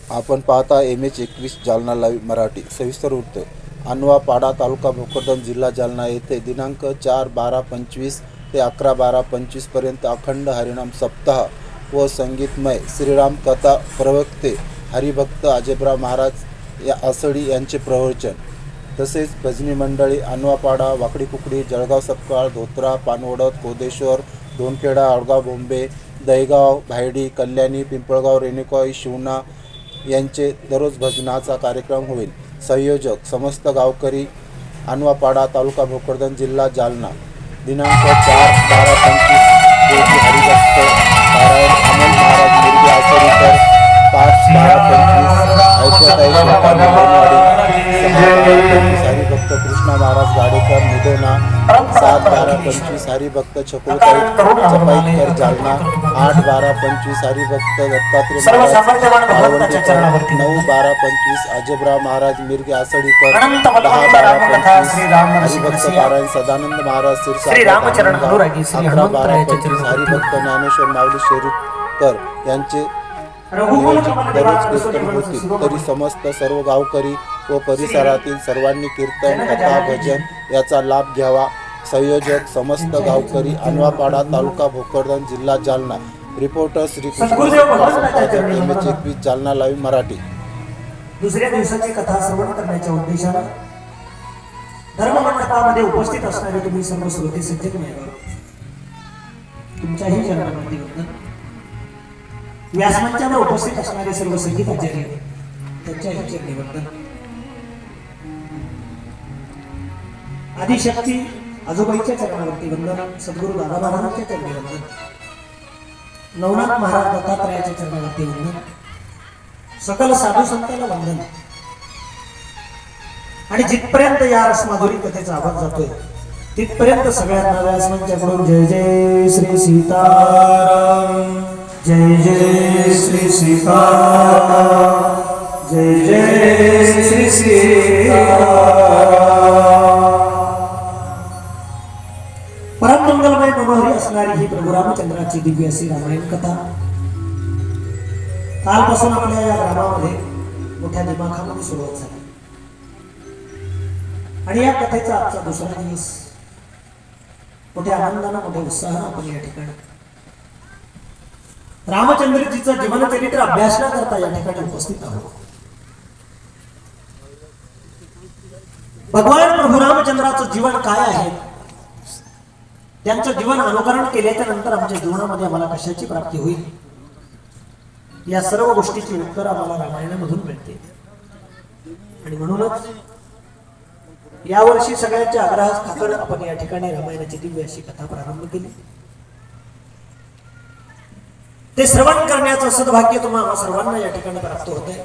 आपण पाहता MH21 Jalna live Marathi. सविस्तर वृत्त. अनवापाडा तालुका भोकरदन जिल्हा जालना येथे दिनांक 4/12/25 ते 11/12/25 पर्यंत अखंड हरिनाम सप्ताह व संगीतमय श्रीराम कथा प्रवक्ते हरिभक्त अजयराव महाराज या आसडी यांचे प्रवचन, तसेच भजनी मंडळी अनवापाडा, वाकडी कुकडी, जळगाव सपकाळ, धोत्रा, पानवडत, कोदेश्वर, दोनखेडा, आडगाव, बोंबे, दहीगाव, भायडी, कल्याणी, पिंपळगाव, रेणुकाई, शिवना यांचे दररोज भजनाचा कार्यक्रम होईल. संयोजक समस्त गावकरी, अनवापाडा तालुका भोकरदन जिल्हा जालना. दिनांक 4/12/25 रोजी हरिभक्त पारायण अमोल महाराज मिरगे आसरीकर. 5/12/25 ऐकताई शेतानी लोणवाडी. 6/12/25 हरिभक्त कृष्णा महाराज गाडेकर निधोना. 7/12/25 हरिभक्त छकुलताई चपाईकर जालना. 8/12/25 हरिभक्त दत्तात्रय महाराज आळवंडीकर. 9/12/25 अजयराव महाराज मिरगे आसडीकर. 10/12/25 हरिभक्त पारायण सदानंद महाराज सिरसा. 11/12/25 हरिभक्त ज्ञानेश्वर माऊली शेरीकर यांचे दररोज कीर्तन होतील. तरी समस्त सर्व गावकरी व परिसरातील सर्वांनी कीर्तन, कथा, भजन याचा लाभ घ्यावा. संयोजक समस्त गावकरी, अनवापाडा तालुका भोकरदन जिल्हा Jalna. Reporter Shri MH21 Jalna live Marathi. दुसऱ्या दिवसाची कथा श्रवण करण्याच्या उद्देशाने धर्ममंडपामध्ये उपस्थित असणारे तुम्ही सर्व श्रोते सज्जन मिळाले. तुमच्याही चरणावरती वंदन. व्यासमंचावर उपस्थित असणारे सर्व संगीत आचार्य त्यांच्याही चरणी वंदन. आदिशक्ती आजोबाईच्या चरणावरती वंदन. सद्गुरू दादा महाराजांच्या चरणी वंदन. नवनाथ महाराज दत्तात्रयाच्या चरणावरती वंदन. सकल साधू संतांना वंदन. आणि जिथपर्यंत या रसमाधुरी कथेचा आवाज जातोय तिथपर्यंत सगळ्यांना व्यासमंचाकडून जय जय श्री सीताराम, जय जय श्री सीताराम, जय जय श्री सीताराम. परम मंगलमय मनोहरी असणारी ही प्रभू रामचंद्राची दिव्य अशी रामायण कथा कालपासून आपल्या या ग्रामामध्ये मोठ्या दिमाखामध्ये सुरुवात झाली. आणि या कथेचा आजचा दुसरा दिवस मोठ्या आनंदानं, मोठ्या उत्साहानं आपण या ठिकाणी रामचंद्रजीचं जीवनचरित्र अभ्यासण्याकरता या ठिकाणी उपस्थित आहोत. भगवान प्रभू रामचंद्राचं जीवन काय आहे, त्यांचं जीवन अनुकरण केल्याच्या नंतर आमच्या जीवनामध्ये आम्हाला कशाची प्राप्ती होईल, या सर्व गोष्टीची उत्तर आम्हाला रामायणामधून मिळते. आणि म्हणूनच यावर्षी सगळ्यांच्या आग्रहास खातर आपण या ठिकाणी रामायणाची दिव्य अशी कथा प्रारंभ केली. ते श्रवण करण्याचं सद्भाग्य तुम्हाला सर्वांना या ठिकाणी प्राप्त होते.